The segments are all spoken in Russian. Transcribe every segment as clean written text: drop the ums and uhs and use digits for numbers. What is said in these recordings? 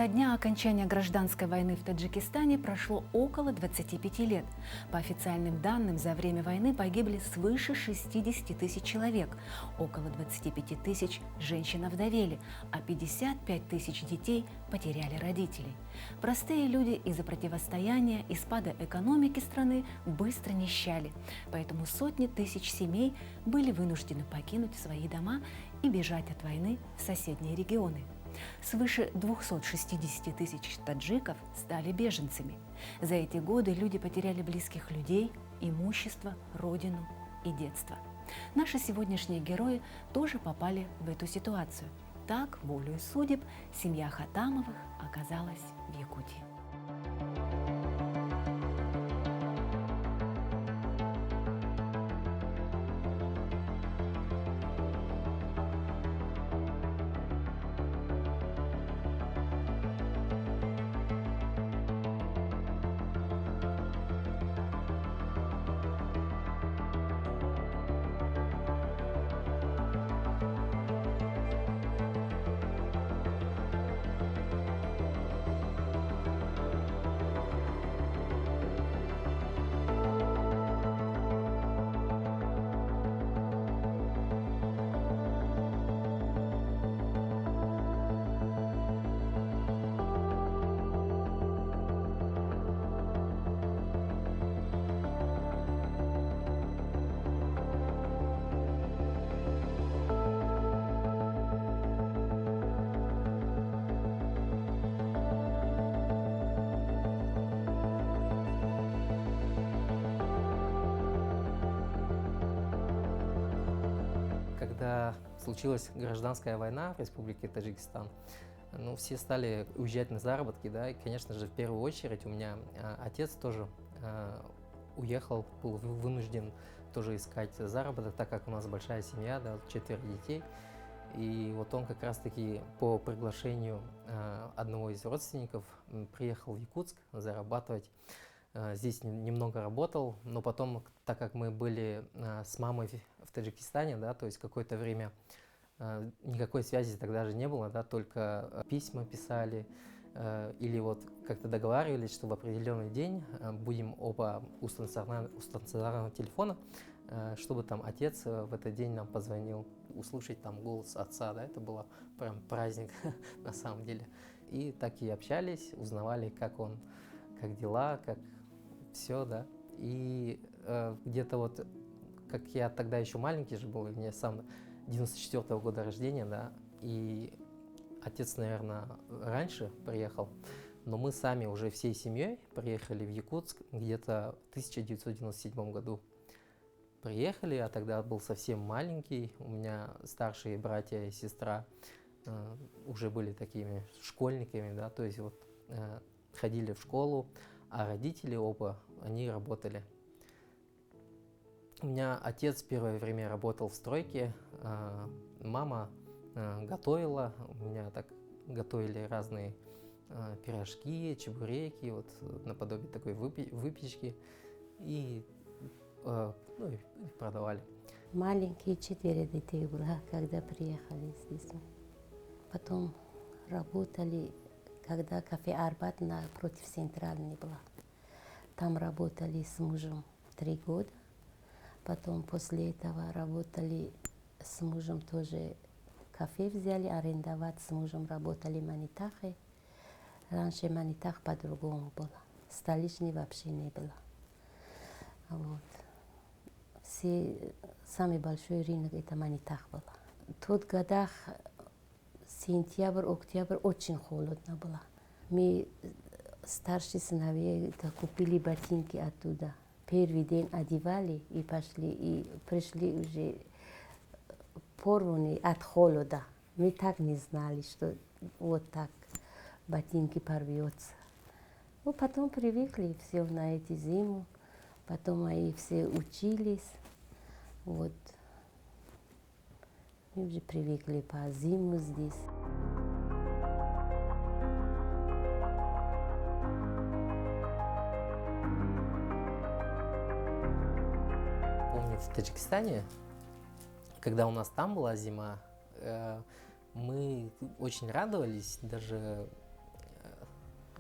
Со дня окончания гражданской войны в Таджикистане прошло около 25 лет. По официальным данным, за время войны погибли свыше 60 тысяч человек, около 25 тысяч женщин овдовели, а 55 тысяч детей потеряли родителей. Простые люди из-за противостояния и спада экономики страны быстро нищали, поэтому сотни тысяч семей были вынуждены покинуть свои дома и бежать от войны в соседние регионы. Свыше 260 тысяч таджиков стали беженцами. За эти годы люди потеряли близких людей, имущество, родину и детство. Наши сегодняшние герои тоже попали в эту ситуацию. Так, волею судеб, семья Хатамовых оказалась в Якутии. Когда случилась гражданская война в Республике Таджикистан, все стали уезжать на заработки, да, и, конечно же, в первую очередь у меня отец тоже уехал, был вынужден тоже искать заработок, так как у нас большая семья, да, 4 детей. И вот он как раз-таки по приглашению одного из родственников приехал в Якутск зарабатывать. Здесь немного работал, но потом, так как мы были с мамой в Таджикистане, да, то есть какое-то время никакой связи тогда же не было, да, только письма писали или вот как-то договаривались, что в определенный день будем оба у стационарного телефона, чтобы там отец в этот день нам позвонил, услышать там голос отца, да, это было прям праздник на самом деле. И так и общались, узнавали, как он, как дела, как все, да. И где-то вот, как я тогда еще маленький же был, мне сам 94-го года рождения, да, и отец, наверное, раньше приехал, но мы сами уже всей семьей приехали в Якутск где-то в 1997 году. Приехали, а тогда был совсем маленький, у меня старшие братья и сестра уже были такими школьниками, да, то есть вот ходили в школу, а родители оба, они работали. У меня отец первое время работал в стройке, мама готовила, у меня так готовили разные пирожки, чебуреки, вот наподобие такой выпечки, и продавали. Маленькие 4 детей было, когда приехали здесь. Потом работали, когда кафе Арбат напротив центральной была. Там работали с мужем 3 года. Потом после этого работали с мужем тоже, кафе взяли, арендовать с мужем работали в Манитахе. Раньше Манитах по-другому было. Столичный вообще не было. Вот. Самый большой рынок это Манитах был. В тот годах сентябрь, октябрь очень холодно было. Мы старшие сыновья купили ботинки оттуда. Первый день одевали и пошли, и пришли уже порванные от холода. Мы так не знали, что вот так ботинки порвется. Ну, потом привыкли все на эти зиму. Потом они все учились. Вот. Мы уже привыкли по зиму здесь. Помню, в Таджикистане, когда у нас там была зима, мы очень радовались, даже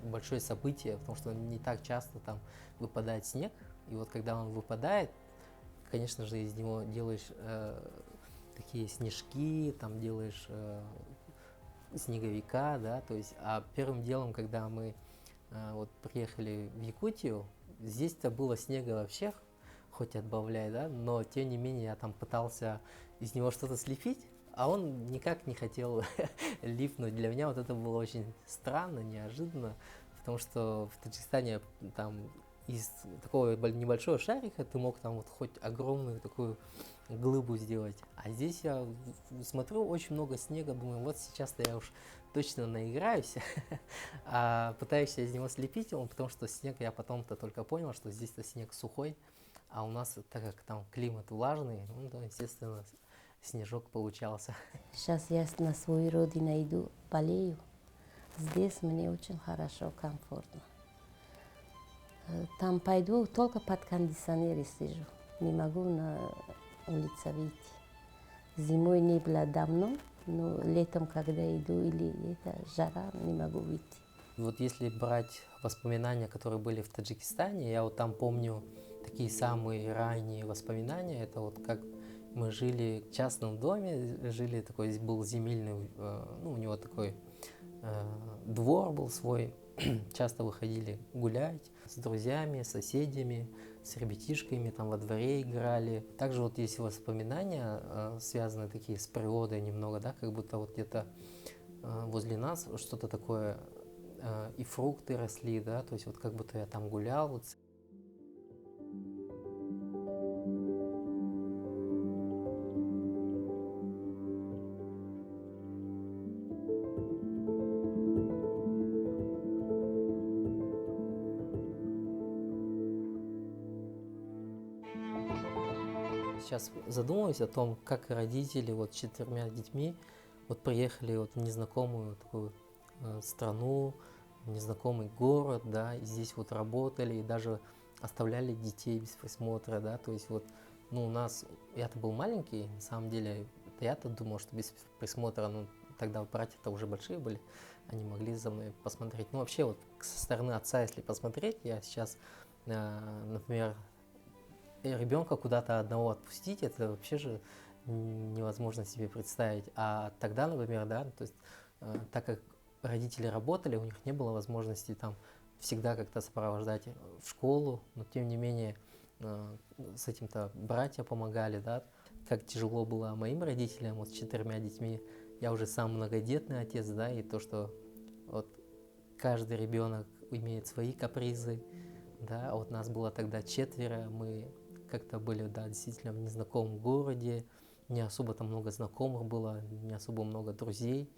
большое событие, потому что не так часто там выпадает снег. И вот когда он выпадает, конечно же, из него делаешь такие снежки, там делаешь снеговика, да, то есть, а первым делом, когда мы вот приехали в Якутию, здесь-то было снега вообще, хоть отбавляй, да, но тем не менее я там пытался из него что-то слепить, а он никак не хотел липнуть. Для меня вот это было очень странно, неожиданно, потому что в Таджикистане там из такого небольшого шарика ты мог там вот хоть огромную такую глыбу сделать. А здесь я смотрю, очень много снега, думаю, вот сейчас-то я уж точно наиграюсь, а пытаюсь из него слепить его, потому что снег, я потом-то только понял, что здесь-то снег сухой, а у нас, так как там климат влажный, ну, да, естественно, снежок получался. Сейчас я на свою родину иду, болею. Здесь мне очень хорошо, комфортно. Там пойду, только под кондиционером сижу. Не могу на улицу выйти. Зимой не было давно, но летом, когда иду, или это жара, не могу выйти. Вот если брать воспоминания, которые были в Таджикистане, я вот там помню такие самые ранние воспоминания. Это вот как мы жили в частном доме, жили такой, был земельный, ну, у него такой двор был свой, часто выходили гулять с друзьями, соседями, с ребятишками, там во дворе играли. Также вот есть воспоминания, связанные такие с природой немного, да, как будто вот где-то возле нас что-то такое, и фрукты росли, да, то есть вот как будто я там гулял. Вот. Сейчас задумываюсь о том, как родители вот с 4 детьми вот приехали вот в незнакомую такую страну, в незнакомый город, да, и здесь вот работали, и даже оставляли детей без присмотра, да, то есть вот, ну, у нас, я-то был маленький, на самом деле, я-то думал, что без присмотра, ну, тогда братья-то уже большие были, они могли за мной посмотреть. Ну, вообще, вот со стороны отца, если посмотреть, я сейчас, например, ребенка куда-то одного отпустить, это вообще же невозможно себе представить. А тогда, например, да, то есть, так как родители работали, у них не было возможности там всегда как-то сопровождать в школу, но тем не менее с этим-то братья помогали, да. Как тяжело было моим родителям вот с 4 детьми. Я уже сам многодетный отец, да, и то, что вот каждый ребенок имеет свои капризы, да, а вот нас было тогда 4, мы как-то были, да, действительно в незнакомом городе, не особо там много знакомых было, не особо много друзей,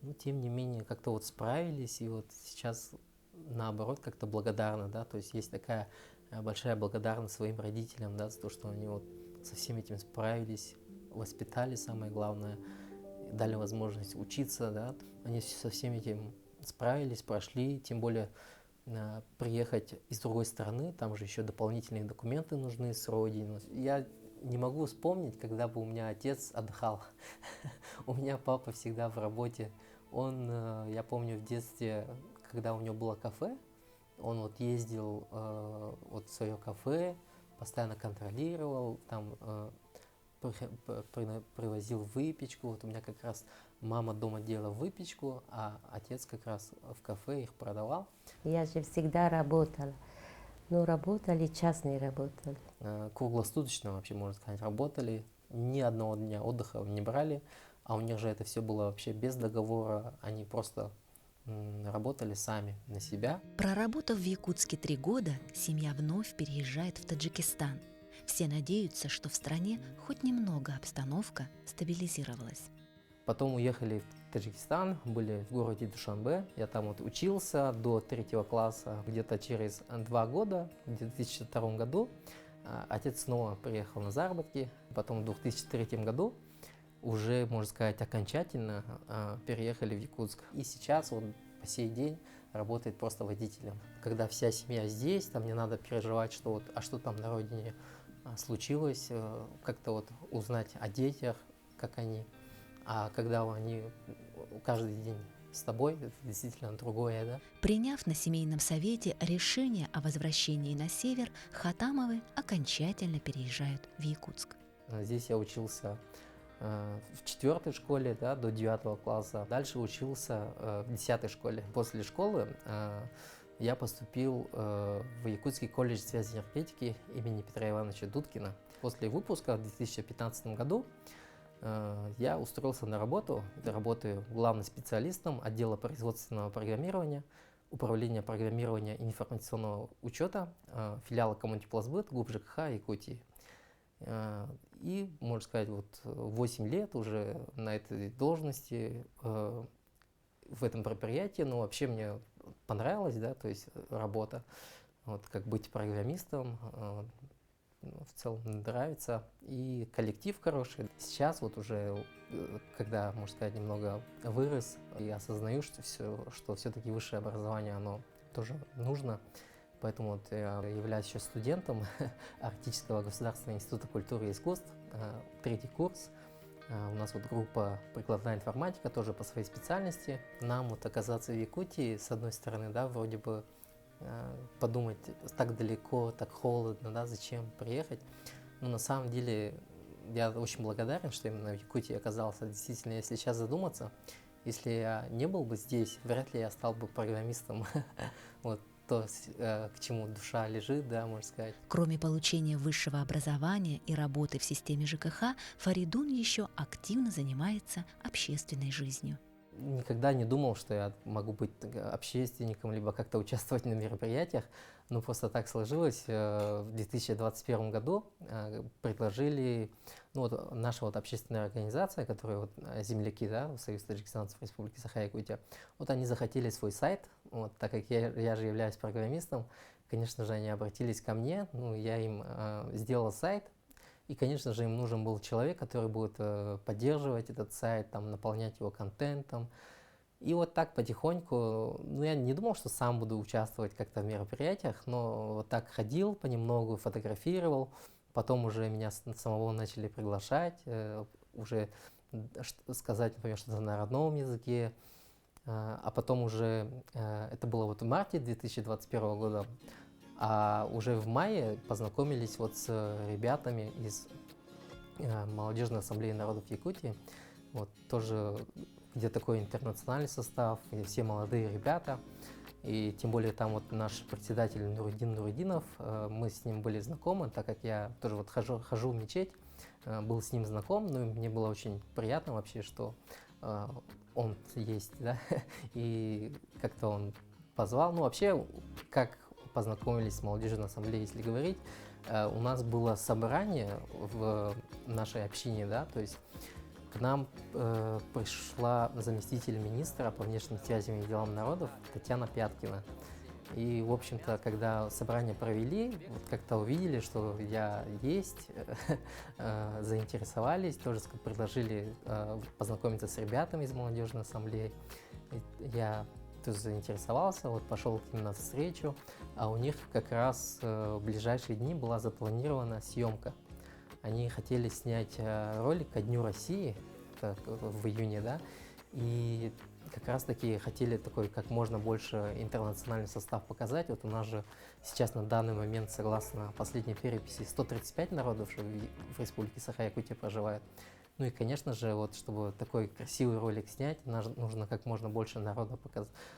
но тем не менее как-то вот справились, и вот сейчас наоборот как-то благодарны, да, то есть есть такая большая благодарность своим родителям, да, за то, что они вот со всем этим справились, воспитали, самое главное, дали возможность учиться, да, они со всем этим справились, прошли, тем более приехать из другой страны, там же еще дополнительные документы нужны с родины. Я не могу вспомнить, когда бы у меня отец отдыхал. У меня папа всегда в работе. Он, я помню в детстве, когда у него было кафе, он вот ездил вот в свое кафе, постоянно контролировал, там привозил выпечку. Вот у меня как раз мама дома делала выпечку, а отец как раз в кафе их продавал. Я же всегда работала. Но работали, частные работали. Круглосуточно вообще, можно сказать, работали. Ни одного дня отдыха не брали. А у них же это все было вообще без договора. Они просто работали сами на себя. Проработав в Якутске 3 года, семья вновь переезжает в Таджикистан. Все надеются, что в стране хоть немного обстановка стабилизировалась. Потом уехали в Таджикистан, были в городе Душанбе. Я там вот учился до 3 класса. Где-то через 2 года, в 2002 году, отец снова приехал на заработки. Потом в 2003 году уже, можно сказать, окончательно переехали в Якутск. И сейчас он по сей день работает просто водителем. Когда вся семья здесь, там не надо переживать, что вот, а что там на родине случилось, как-то вот узнать о детях, как они. А когда они каждый день с тобой, это действительно другое, да. Приняв на семейном совете решение о возвращении на север, Хатамовы окончательно переезжают в Якутск. Здесь я учился в 4-й школе, да, до 9 класса. Дальше учился в 10-й школе. После школы я поступил в Якутский колледж связи и энергетики имени Петра Ивановича Дудкина. После выпуска в 2015 году я устроился на работу. Я работаю главным специалистом отдела производственного программирования, управления программирования и информационного учета, филиала Коммунтипластбыт, ГУП ЖКХ Якутии. И, можно сказать, вот 8 лет уже на этой должности, в этом предприятии, но вообще мне понравилась, да, то есть работа, вот, как быть программистом, в целом нравится, и коллектив хороший. Сейчас вот уже, когда, можно сказать, немного вырос, и осознаю, что все-таки высшее образование, оно тоже нужно. Поэтому вот я являюсь еще студентом Арктического государственного института культуры и искусств, 3-й курс. У нас вот группа прикладная информатика, тоже по своей специальности. Нам вот оказаться в Якутии, с одной стороны, да, вроде бы подумать, так далеко, так холодно, да, зачем приехать. Но на самом деле я очень благодарен, что именно в Якутии оказался. Действительно, если сейчас задуматься, если я не был бы здесь, вряд ли я стал бы программистом. Вот то, к чему душа лежит, да, можно сказать. Кроме получения высшего образования и работы в системе ЖКХ, Фаридун еще активно занимается общественной жизнью. Никогда не думал, что я могу быть общественником, либо как-то участвовать на мероприятиях. Но просто так сложилось. В 2021 году предложили, ну, вот наша вот общественная организация, которая вот земляки, да, Союз таджикистанцев Республики Саха-Якутия, вот они захотели свой сайт, вот, так как я же являюсь программистом, конечно же, они обратились ко мне, ну, я им сделал сайт. И, конечно же, им нужен был человек, который будет поддерживать этот сайт, там, наполнять его контентом. И вот так потихоньку, ну, я не думал, что сам буду участвовать как-то в мероприятиях, но вот так ходил понемногу, фотографировал. Потом уже меня самого начали приглашать, уже сказать, например, что-то на родном языке. А потом уже, это было вот в марте 2021 года, а уже в мае познакомились вот с ребятами из Молодежной ассамблеи народов Якутии. Вот тоже, где такой интернациональный состав, и все молодые ребята. И тем более там вот наш председатель Нуридин Нуридинов, мы с ним были знакомы, так как я тоже вот хожу в мечеть, был с ним знаком, ну и мне было очень приятно вообще, что он есть, да, и как-то он позвал. Ну вообще, как познакомились с молодежной ассамблеей, если говорить, у нас было собрание в нашей общине, да, то есть к нам пришла заместитель министра по внешним связям и делам народов Татьяна Пяткина. И, в общем-то, когда собрание провели, вот как-то увидели, что я есть, заинтересовались, тоже предложили познакомиться с ребятами из молодежной ассамблеи. Я тоже заинтересовался, вот пошел к ним на встречу, а у них как раз в ближайшие дни была запланирована съемка. Они хотели снять ролик ко Дню России, в июне, да, и как раз таки хотели такой как можно больше интернациональный состав показать. Вот у нас же сейчас на данный момент, согласно последней переписи, 135 народов в Республике Саха-Якутия проживает. Ну и, конечно же, вот чтобы такой красивый ролик снять, нужно как можно больше народа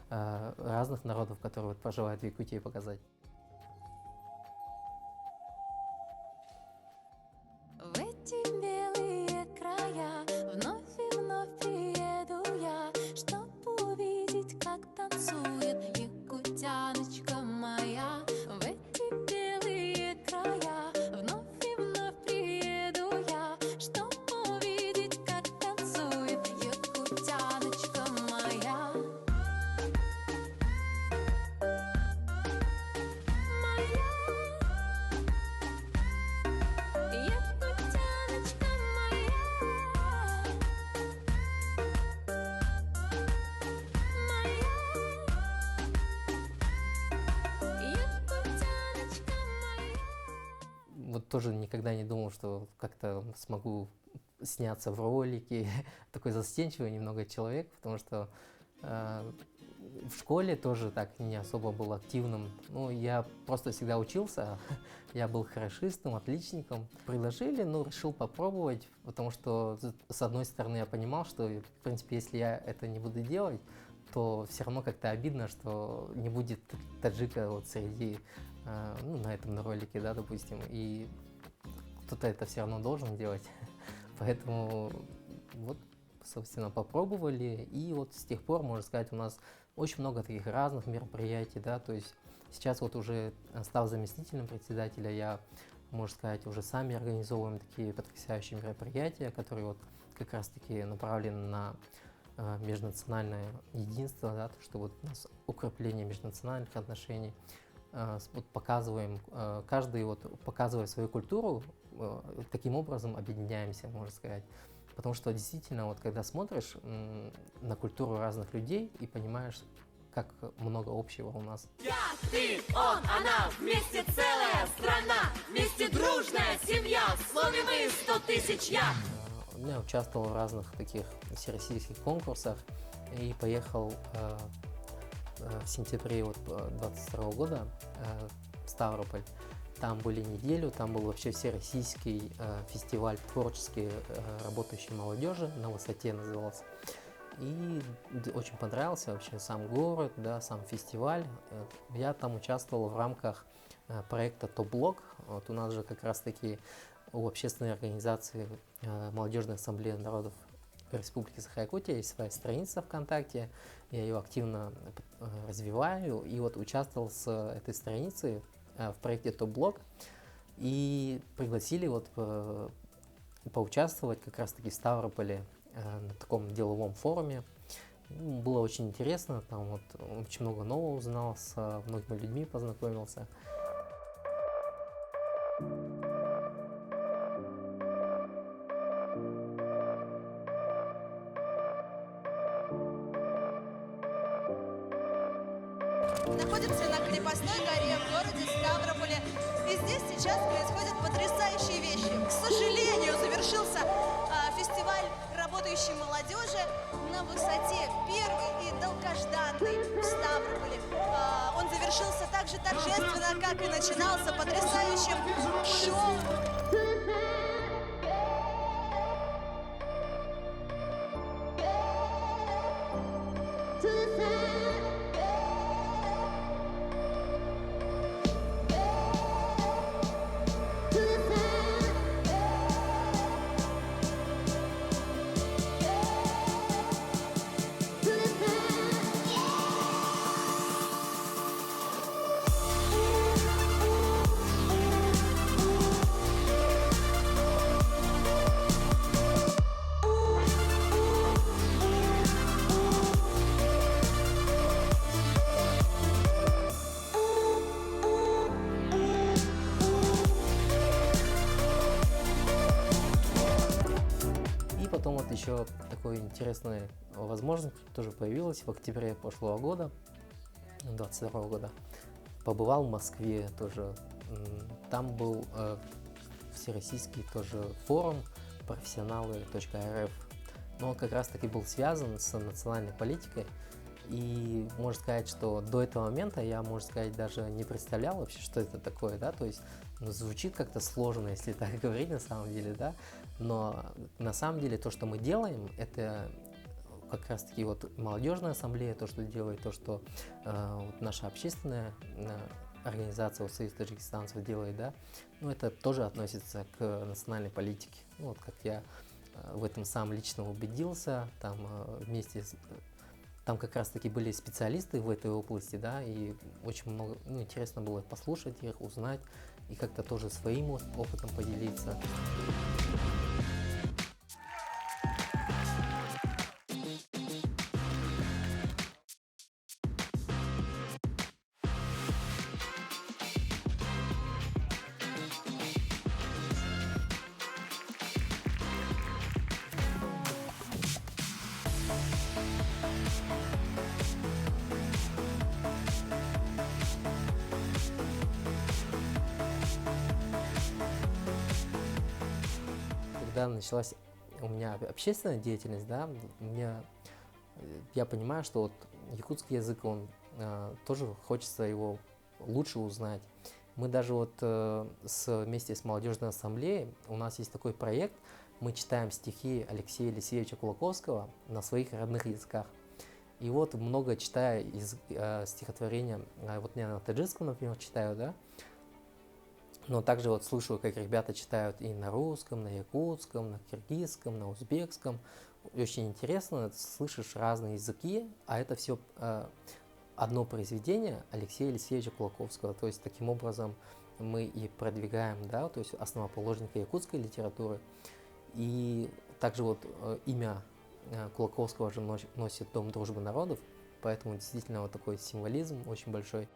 разных народов, которые вот проживают в Якутии, показать. В эти белые края вновь и вновь приеду я, чтоб увидеть, как танцует якутяночка моя. В эти белые края вновь и вновь приеду я, чтоб увидеть, как танцует якутяночка моя. Якутяночка моя, якутяночка моя. Вот тоже никогда не думал, что как-то смогу сняться в ролике. Такой застенчивый немного человек, потому что В школе тоже так не особо был активным. Ну, я просто всегда учился. Я был хорошистом, отличником. Предложили, ну, решил попробовать, потому что, с одной стороны, я понимал, что, в принципе, если я это не буду делать, то все равно как-то обидно, что не будет таджика вот среди, ну, на этом ролике, да, допустим, и кто-то это все равно должен делать. Поэтому вот, собственно, попробовали, и вот с тех пор, можно сказать, у нас очень много таких разных мероприятий, да, то есть сейчас вот уже став заместителем председателя, я, можно сказать, уже сами организовываем такие потрясающие мероприятия, которые вот как раз-таки направлены на межнациональное единство, да, то, что вот у нас укрепление межнациональных отношений, вот показываем, каждый вот показывая свою культуру, таким образом объединяемся, можно сказать. Потому что действительно, вот когда смотришь на культуру разных людей и понимаешь, как много общего у нас. Я, ты, он, она, вместе целая страна, вместе дружная семья, в слове мы 100 тысяч я. Я участвовал в разных таких всероссийских конкурсах и поехал в сентябре 22 года в Ставрополь. Там были неделю, там был вообще всероссийский фестиваль творчески работающей молодежи, на высоте назывался. И очень понравился вообще сам город, да, сам фестиваль. Я там участвовал в рамках проекта «Топ-блок». Вот у нас же как раз-таки у общественной организации Молодежной ассамблеи народов Республики Саха-Якутия есть своя страница ВКонтакте. Я ее активно развиваю и вот участвовал с этой страницей в проекте «Топ-блок». И пригласили вот поучаствовать как раз-таки в Ставрополе на таком деловом форуме. Было очень интересно, там вот очень много нового узнал, с многими людьми познакомился. Находимся на крепостной горе в городе Ставрополе. И здесь сейчас происходят потрясающие вещи. К сожалению, завершился фестиваль работающей молодежи на высоте, первый и долгожданный в Ставрополе. Он завершился так же торжественно, как и начинался, потрясающим шоу. Потом вот еще такой интересная возможность тоже появилась в октябре прошлого года, 22 года. Побывал в Москве тоже. Там был всероссийский тоже форум профессионалы.рф. Но он как раз таки был связан с национальной политикой. И можно сказать, что до этого момента я, можно сказать, даже не представлял вообще, что это такое, да, то есть звучит как-то сложно, если так говорить на самом деле, да, но на самом деле то, что мы делаем, это как раз-таки вот молодежная ассамблея, то, что делает, то, что вот наша общественная организация, вот Союз таджикистанцев делает, да, ну, это тоже относится к национальной политике. Ну, вот как я в этом сам лично убедился, там вместе с... Там как раз-таки были специалисты в этой области, да, и очень много, ну, интересно было послушать их, узнать и как-то тоже своим опытом поделиться. Когда началась у меня общественная деятельность, да, у меня я понимаю, что вот якутский язык, он тоже хочется его лучше узнать. Мы даже вот вместе с молодежной ассамблеей, у нас есть такой проект, мы читаем стихи Алексея Елисеевича Кулаковского на своих родных языках. И вот много читая стихотворения, вот я на таджикском, например, читаю, да, но также вот слушаю, как ребята читают и на русском, на якутском, на киргизском, на узбекском. Очень интересно, слышишь разные языки, а это все одно произведение Алексея Елисеевича Кулаковского. То есть таким образом мы и продвигаем, да, то есть основоположника якутской литературы. И также вот имя Кулаковского же носит Дом дружбы народов, поэтому действительно вот такой символизм очень большой.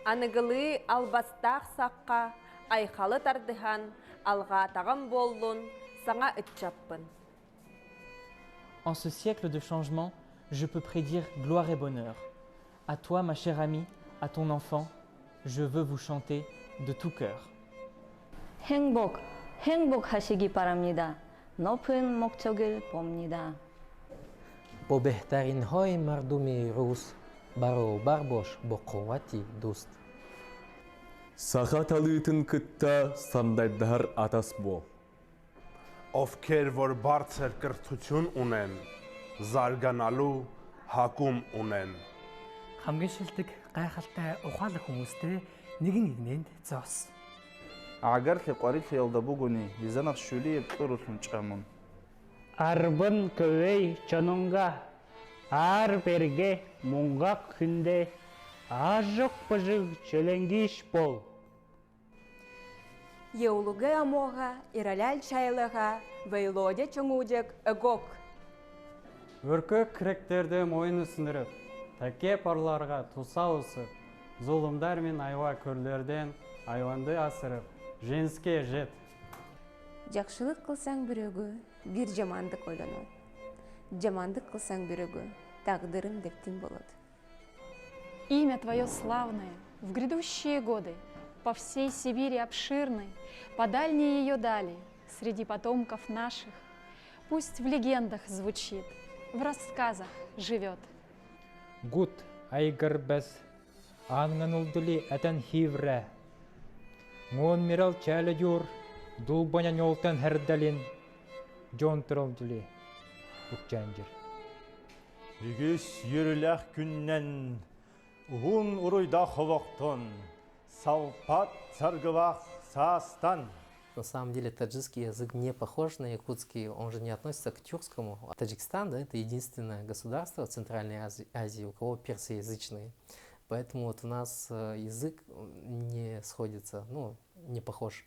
Анығылы албастақ саққа, айқалы тардыхан, алға тағым болдun, саңа үтчаппын. En ce siècle de changement, je peux prédire gloire et bonheur. À toi, ma chère amie, à ton enfant, je veux vous chanter de tout cœur. 행복하시기 바랍니다. 높은 목적을 봅니다. По бехтарин хой мардуми рус, баро барбош боқовати дуст. Սախաթալույթն կտա սանդայդհար ատասբո Ովքեր որ բարձր կրթություն ունեն, զարգանալու հակում ունեն. Хамгийн шилдэг гайхалтай ухаалаг хүмүүстэй нэгэн игнэнд зоос. Агарли qaril yoldabuгуни изанах шүли птурулун чамун. Арбын көвей чононга ар берге мунгак хүнде ажык быжык чөлеңгиш бол. Еулугы амоға, ираляль чайлыға, вейлоде чоңудек өгок. Өркөк кректерді мойны сындырып, тәке парларға туса усып, зұлымдар мен айва көрлерден айванды асырып, женске жет. Жақшылық қылсаң бірігі, бір жамандық ойланады. Жамандық қылсаң бірігі, тағдырым дептін болады. Имя Твое славное в грядущие годы, по всей Сибири обширной, по дальней ее дали, среди потомков наших, пусть в легендах звучит, в рассказах живет. Гуд айгар бәс, аңнанылдыли әтән хиврә. Мон мирал чәлі юр, дулбанян олтан härдәлин, жон тұрылдыли, ұқчанжыр. Үгіс еріләқ күннен, ұғын ұройда қовақтон, салпат саргывах састан. На самом деле таджикский язык не похож на якутский, он же не относится к тюркскому. Таджикистан, да, это единственное государство в Центральной Азии, у кого персоязычные. Поэтому вот у нас язык не сходится, ну, не похож.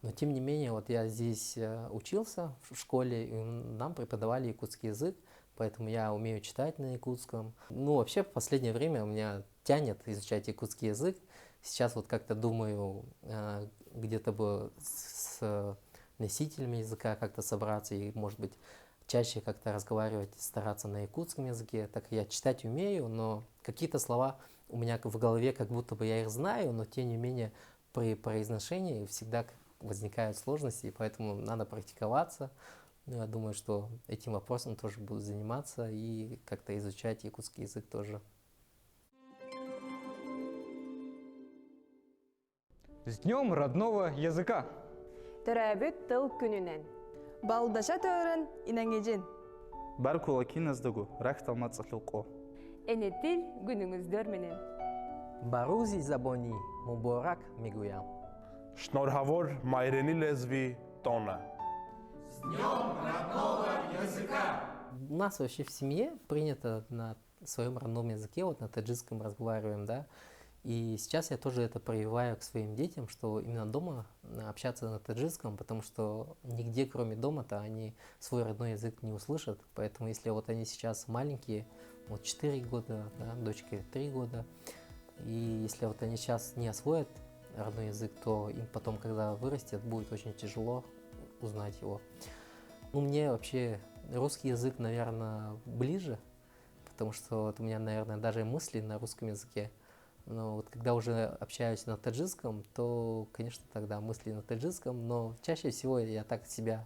Но тем не менее, вот я здесь учился в школе, и нам преподавали якутский язык, поэтому я умею читать на якутском. Ну, вообще, в последнее время у меня тянет изучать якутский язык. Сейчас вот как-то думаю, где-то бы с носителями языка как-то собраться и, может быть, чаще как-то разговаривать, стараться на якутском языке. Так я читать умею, но какие-то слова у меня в голове, как будто бы я их знаю, но тем не менее при произношении всегда возникают сложности, и поэтому надо практиковаться. Я думаю, что этим вопросом тоже буду заниматься и как-то изучать якутский язык тоже. С Днем родного языка! Төрәбіт тыл күнінен. Балдаша төрін инәңежін. Бар кулакин аздагу, рахталма цахилко. Энетил gününüzдөр менен. Барузи забони, муборак мигуям. Շնորհավոր մայրենի լեզվի տոնը. С Днем родного языка! У нас вообще в семье принято на своем родном языке, вот на таджикском разговариваем, да. И сейчас я тоже это прививаю к своим детям, что именно дома общаться на таджикском, потому что нигде, кроме дома-то, они свой родной язык не услышат. Поэтому если вот они сейчас маленькие, вот 4 года, да, дочке 3 года, и если вот они сейчас не освоят родной язык, то им потом, когда вырастет, будет очень тяжело узнать его. Ну, мне вообще русский язык, наверное, ближе, потому что вот у меня, наверное, даже мысли на русском языке. Но вот когда уже общаюсь на таджикском, то, конечно, тогда мысли на таджикском, но чаще всего я так себя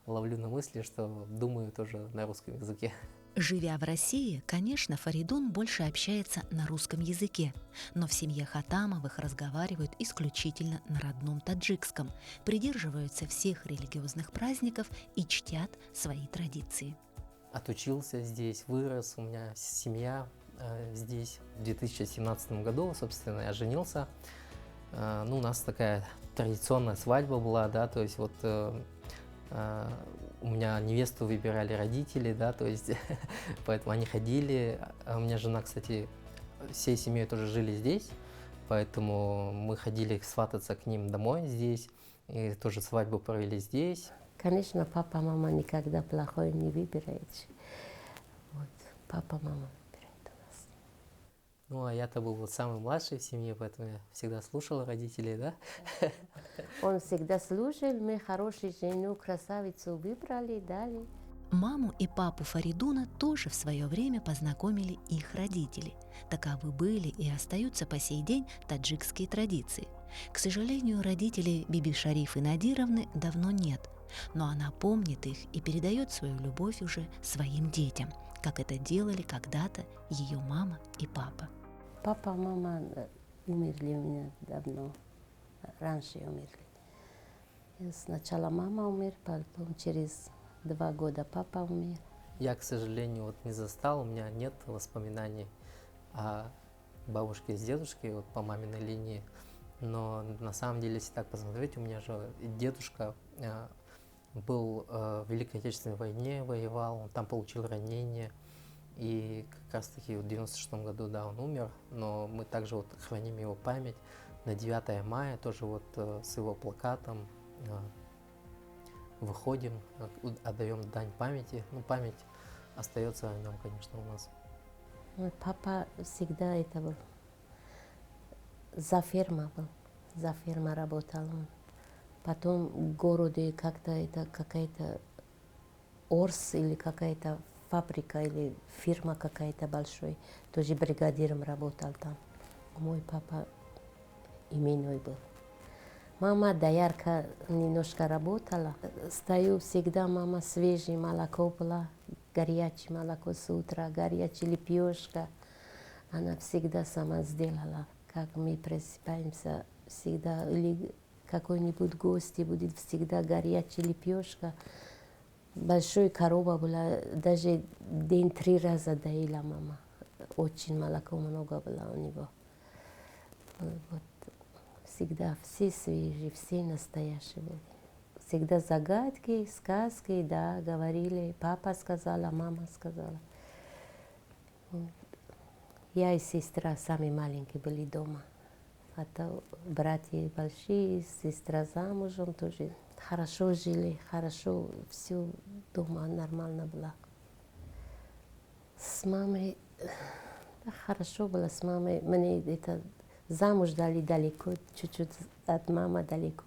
ловлю на мысли, что думаю тоже на русском языке. Живя в России, конечно, Фаридун больше общается на русском языке, но в семье Хатамовых разговаривают исключительно на родном таджикском, придерживаются всех религиозных праздников и чтят свои традиции. Отучился здесь, вырос, у меня семья здесь. В 2017 году, собственно, я женился. Ну, у нас такая традиционная свадьба была, да, то есть вот у меня невесту выбирали родители, да, то есть поэтому они ходили. А у меня жена, кстати, всей семьей тоже жили здесь, поэтому мы ходили свататься к ним домой здесь, и тоже свадьбу провели здесь. Конечно, папа, мама никогда плохое не выбирает. Вот, папа, мама выбирает у нас. Ну, а я-то был вот самый младший в семье, поэтому я всегда слушал родителей, да? Он всегда слушал, мы хорошую жену, красавицу выбрали, дали. Маму и папу Фаридуна тоже в свое время познакомили их родители. Таковы были и остаются по сей день таджикские традиции. К сожалению, родителей Биби Шарифы Надировны давно нет, но она помнит их и передает свою любовь уже своим детям, как это делали когда-то ее мама и папа. Папа, мама умерли у меня давно, раньше умерли. И сначала мама умер, потом через 2 года папа умер. Я, к сожалению, вот не застал, у меня нет воспоминаний о бабушке с дедушкой вот по маминой линии. Но на самом деле, если так посмотреть, у меня же дедушка был в Великой Отечественной войне, воевал, он там получил ранение. И как раз таки в 96 году, да, он умер, но мы также вот храним его память. На 9 мая тоже вот с его плакатом выходим, отдаем дань памяти. Ну, память остается о нем, конечно, у нас. Папа всегда это был. За ферма был, за ферма работал он. Потом в городе как-то это какая-то Орс или какая-то фабрика или фирма какая-то большой, тоже бригадиром работал там. Мой папа именной был. Мама доярка немножко работала. Стою всегда, мама свежее молоко была, горячее молоко с утра, горячая лепешка. Она всегда сама сделала. Как мы просыпаемся, всегда или какой-нибудь гость будет, всегда горячая лепешка. Большой корова была, даже день 3 раза доила мама. Очень молоко много было у него. Вот. Всегда все свежие, все настоящие были. Всегда загадки, сказки, да, говорили. Папа сказала, мама сказала. Я и сестра самые маленькие были дома. А то братья большие, сестра замужем тоже. Хорошо жили, хорошо, все дома нормально было. С мамой, да, хорошо было с мамой. Мне это замуж дали далеко, чуть-чуть от мамы далеко.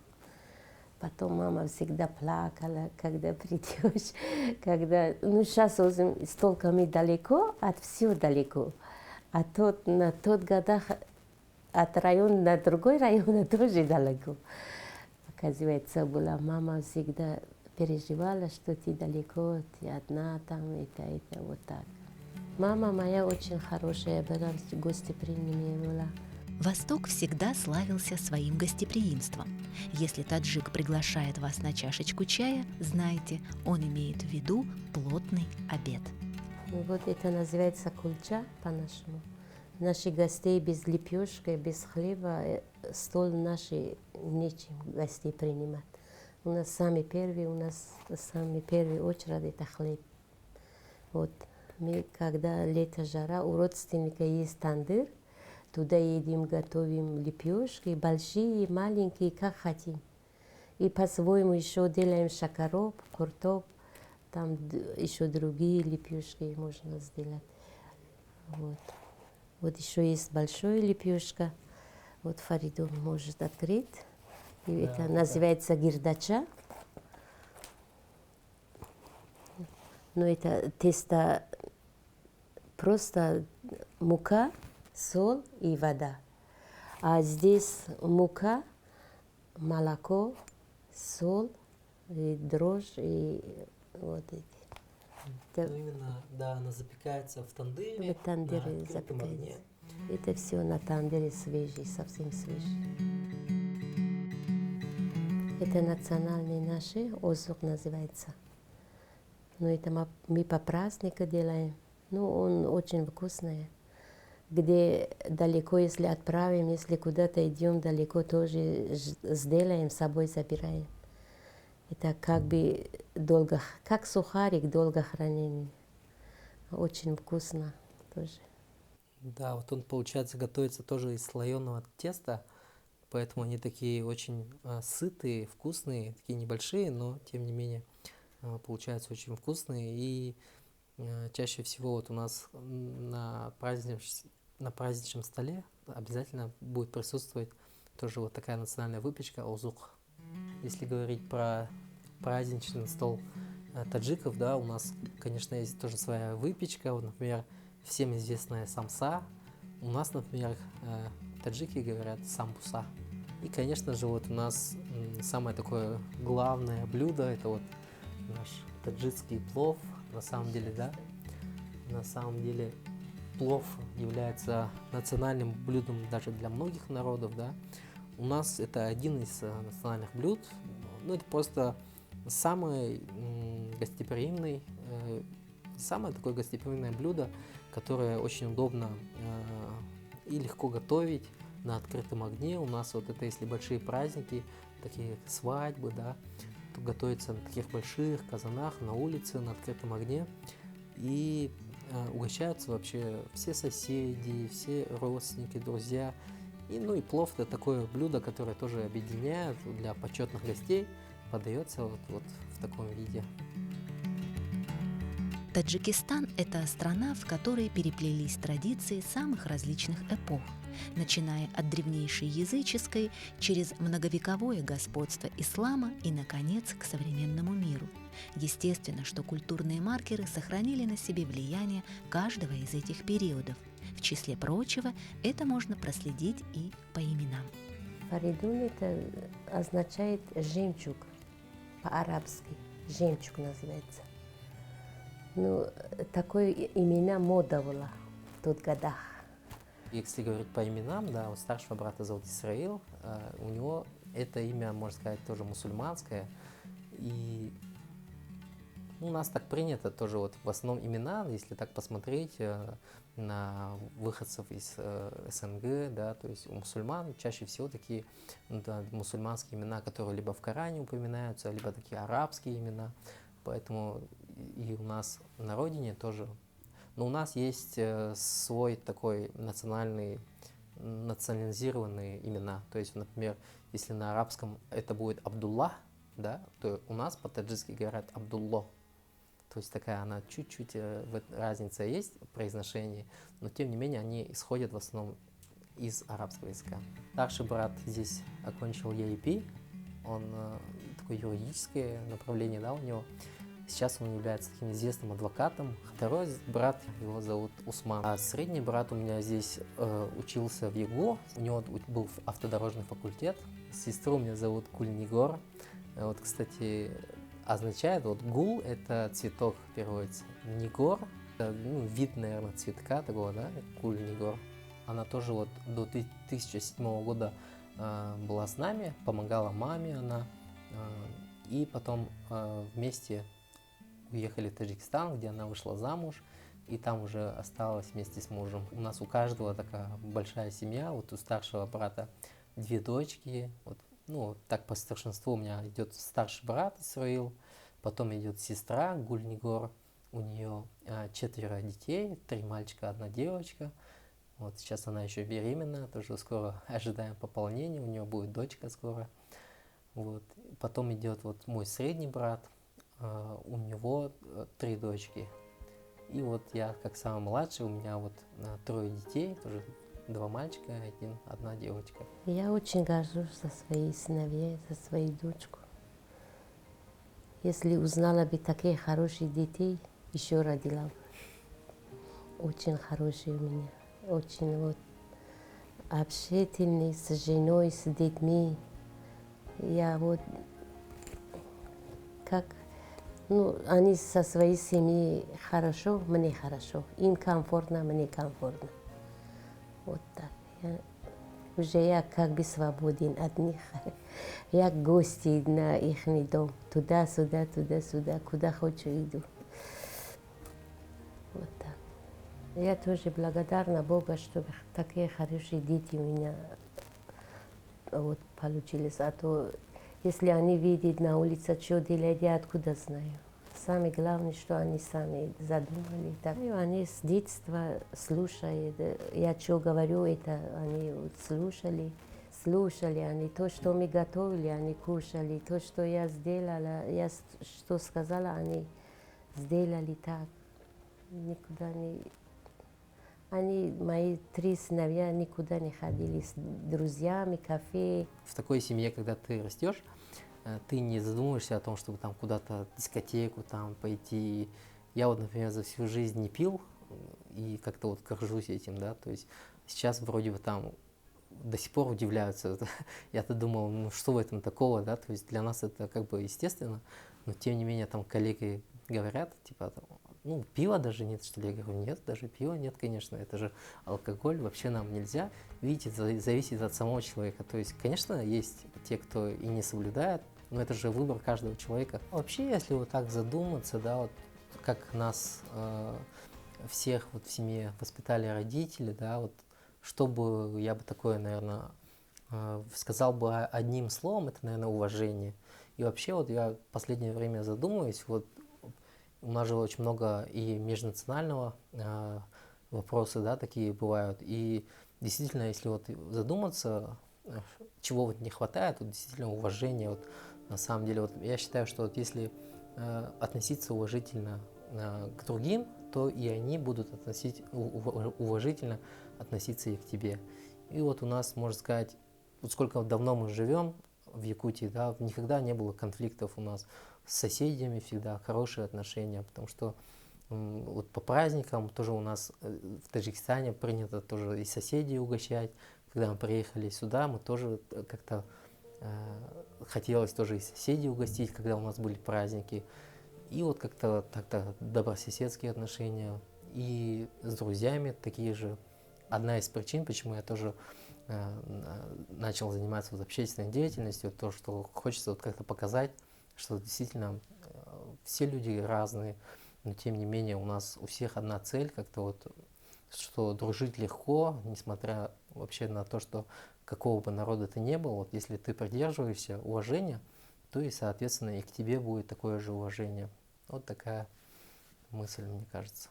Потом мама всегда плакала, когда придешь, когда, ну сейчас столько мы далеко, от всего далеко. А на тот годах от района на другой район тоже далеко. Оказывается, была мама всегда переживала, что ты далеко, ты одна там, это, вот так. Мама моя очень хорошая была, гостеприимная была. Восток всегда славился своим гостеприимством. Если таджик приглашает вас на чашечку чая, знайте, он имеет в виду плотный обед. Вот это называется кульча по-нашему. Наши гостей без лепешки, без хлеба, стол наши нечем гостей принимать. У нас самый первый очередь это хлеб. Вот мы, когда лето жара, у родственника есть тандыр, туда едим, готовим лепешки, большие, маленькие, как хотим. И по-своему еще делаем шакароп, куртоп, там еще другие лепешки можно сделать. Вот еще есть большая лепешка. Вот Фаридун может открыть. И да, это называется гирдача. Но это тесто просто мука, соль и вода. А здесь мука, молоко, соль, и дрожжь, и вот эти. Ну, именно, да, она запекается в тандыре, В тандыре на открытом огне. запекается. Это все на тандыре свежий, совсем свежий. Это национальный наш озук называется. Но это мы по празднику делаем. Ну, он очень вкусный. Где далеко, если отправим, если куда-то идем далеко, тоже сделаем, с собой забираем. Это как бы долго, как сухарик, долго хранение. Очень вкусно тоже. Да, вот он, получается, готовится тоже из слоеного теста, поэтому они такие очень сытые, вкусные, такие небольшие, но тем не менее получаются очень вкусные. И чаще всего вот у нас на праздничном столе обязательно будет присутствовать тоже вот такая национальная выпечка озук. Если говорить про праздничный стол таджиков, да, у нас, конечно, есть тоже своя выпечка. Вот, например, всем известная самса. У нас, например, таджики говорят самбуса. И, конечно же, вот у нас самое такое главное блюдо, это вот наш таджикский плов. На самом деле, да, на самом деле плов является национальным блюдом даже для многих народов, да. У нас это один из национальных блюд. Ну, это просто самый гостеприимный, самое такое гостеприимное блюдо, которое очень удобно и легко готовить на открытом огне. У нас вот это, если большие праздники, такие свадьбы, да, то готовится на таких больших казанах, на улице, на открытом огне. И угощаются вообще все соседи, все родственники, друзья. И, ну и плов — это такое блюдо, которое тоже объединяет для почетных гостей, подается вот в таком виде. Таджикистан – это страна, в которой переплелись традиции самых различных эпох, начиная от древнейшей языческой, через многовековое господство ислама и, наконец, к современному миру. Естественно, что культурные маркеры сохранили на себе влияние каждого из этих периодов. В числе прочего, это можно проследить и по именам. Фаридун это означает жемчуг по-арабски. Жемчуг называется. Ну, такое имена мода была в тот годах. Если говорить по именам, да, у старшего брата зовут Исраил, у него это имя, можно сказать, тоже мусульманское. И у нас так принято тоже вот в основном имена, если так посмотреть на выходцев из СНГ, да, то есть у мусульман чаще всего такие мусульманские имена, которые либо в Коране упоминаются, либо такие арабские имена. Поэтому и у нас на родине тоже. Но у нас есть свой такой национализированные имена. То есть, например, если на арабском это будет Абдуллах, да, то у нас по-таджикски говорят Абдулло. То есть такая она чуть-чуть разница есть в произношении, но тем не менее они исходят в основном из арабского языка. Старший брат здесь окончил EIP, он такое юридическое направление, да, у него. Сейчас он является таким известным адвокатом. Второй брат, его зовут Усман. А средний брат у меня здесь учился в ЕГУ, у него был автодорожный факультет. Сестру у меня зовут Гульнигор. Вот, кстати, означает, вот гул – это цветок, переводится. Нигор – это вид, наверное, цветка такого, да, Гульнигор. Она тоже вот до 2007 года была с нами, помогала маме она. И потом вместе уехали в Таджикистан, где она вышла замуж, и там уже осталась вместе с мужем. У нас у каждого такая большая семья, вот у старшего брата 2 дочки, вот, ну, так по старшинству у меня идет старший брат Исраил, потом идет сестра Гульнигор, у нее 4 детей, 3 мальчика, 1 девочка. Вот сейчас она еще беременна, тоже скоро ожидаем пополнения, у нее будет дочка скоро. Вот. Потом идет вот мой средний брат, у него 3 дочки. И вот я как самый младший, у меня вот 3 детей, тоже 2 мальчика, 1 девочка. Я очень горжусь за свои сыновья, за свою дочку. Если узнала бы такие хорошие детей, еще родила бы. Очень хорошие у меня. Очень вот. общительный, с женой, с детьми. Я вот как, ну, они со своей семьей хорошо, мне хорошо. Им комфортно, мне комфортно. Вот так. Уже я как бы свободен от них. Я гости на их дом. Туда-сюда, туда-сюда, куда хочу иду. Вот так. Я тоже благодарна Богу, что такие хорошие дети у меня вот получились. А то, если они видят на улице, что делать, я откуда знаю. Самое главное, что они сами задумали. Так, и они с детства слушают. Я что говорю, это они вот слушали. Слушали они. То, что мы готовили, они кушали. То, что я сделала, я что сказала, они сделали так. Никуда не... Они, мои 3 сыновья, никуда не ходили с друзьями, кафе. В такой семье, когда ты растешь, ты не задумываешься о том, чтобы там куда-то в дискотеку там пойти. Я вот, например, за всю жизнь не пил и как-то вот горжусь этим, да, то есть сейчас вроде бы там до сих пор удивляются. Я-то думал, ну что в этом такого, да, то есть для нас это как бы естественно, но тем не менее там коллеги говорят, типа, ну пива даже нет, что ли, я говорю, нет, даже пива нет, конечно, это же алкоголь, вообще нам нельзя. Видите, зависит от самого человека, то есть, конечно, есть те, кто и не соблюдает, но это же выбор каждого человека. Вообще, если вот так задуматься, да, вот как нас всех вот в семье воспитали родители, да, вот чтобы я бы такое, наверное, сказал бы одним словом, это, наверное, уважение. И вообще вот я в последнее время задумываюсь, вот у нас же очень много и межнационального вопроса, да, такие бывают. И действительно, если вот задуматься, чего вот не хватает, вот действительно уважения, вот на самом деле, вот я считаю, что вот если относиться уважительно к другим, то и они будут уважительно относиться и к тебе. И вот у нас, можно сказать, вот сколько давно мы живем в Якутии, да, никогда не было конфликтов у нас с соседями, всегда хорошие отношения, потому что вот по праздникам тоже у нас в Таджикистане принято тоже и соседей угощать. Когда мы приехали сюда, мы тоже как-то хотелось тоже и соседей угостить, когда у нас были праздники. И вот как-то так-то добрососедские отношения. И с друзьями такие же. Одна из причин, почему я тоже начал заниматься вот общественной деятельностью, то, что хочется вот как-то показать, что действительно все люди разные, но тем не менее у нас у всех одна цель, как-то вот, что дружить легко, несмотря вообще на то, что какого бы народа ты ни был, вот если ты придерживаешься уважения, то и, соответственно, и к тебе будет такое же уважение. Вот такая мысль, мне кажется.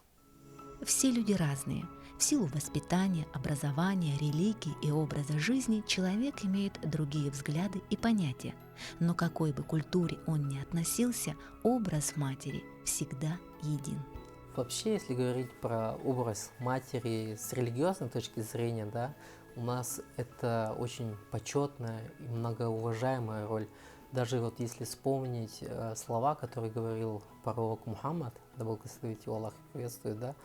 Все люди разные. В силу воспитания, образования, религии и образа жизни человек имеет другие взгляды и понятия. Но к какой бы культуре он ни относился, образ матери всегда един. Вообще, если говорить про образ матери с религиозной точки зрения, да, у нас это очень почетная и многоуважаемая роль. Даже вот если вспомнить слова, которые говорил пророк Мухаммад, да благословит его Аллах и приветствует, да,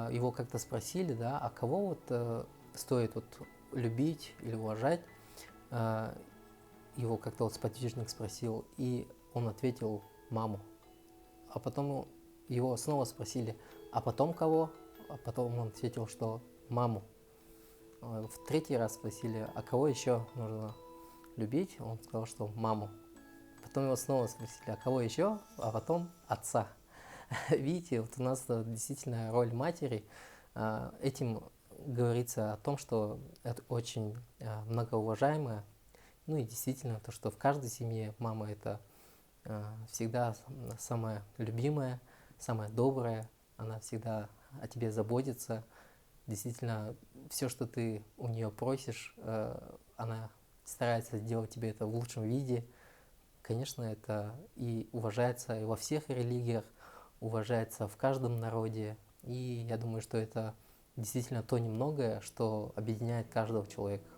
его как-то спросили, да, а кого вот стоит вот любить или уважать, его как-то вот сподвижник спросил, и он ответил маму. А потом его снова спросили, а потом кого? А потом он ответил, что маму. В 3-й раз спросили, а кого еще нужно любить? Он сказал, что маму. Потом его снова спросили, а кого еще? А потом отца. Видите, вот у нас действительно роль матери. Этим говорится о том, что это очень многоуважаемая. Ну и действительно, то, что в каждой семье мама это всегда самая любимая, самая добрая. Она всегда о тебе заботится. Действительно, все, что ты у нее просишь, она старается сделать тебе это в лучшем виде. Конечно, это и уважается и во всех религиях, уважается в каждом народе. И я думаю, что это действительно то немногое, что объединяет каждого человека.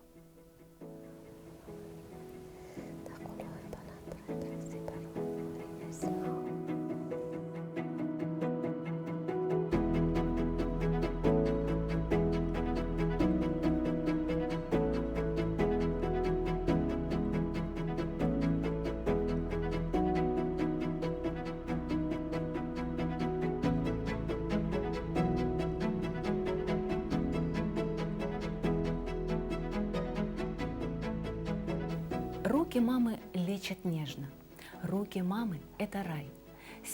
Руки мамы лечат нежно. Руки мамы – это рай.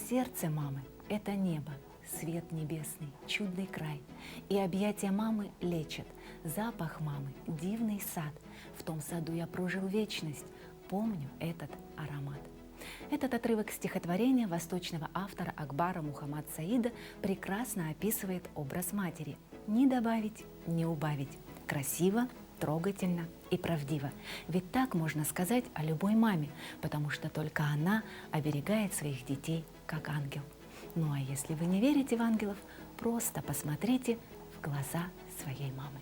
Сердце мамы – это небо, свет небесный, чудный край. И объятия мамы лечат. Запах мамы – дивный сад. В том саду я прожил вечность. Помню этот аромат. Этот отрывок стихотворения восточного автора Акбара Мухаммад Саида прекрасно описывает образ матери. Ни добавить, ни убавить. Красиво, трогательно и правдиво. Ведь так можно сказать о любой маме, потому что только она оберегает своих детей как ангел. Ну а если вы не верите в ангелов, просто посмотрите в глаза своей мамы.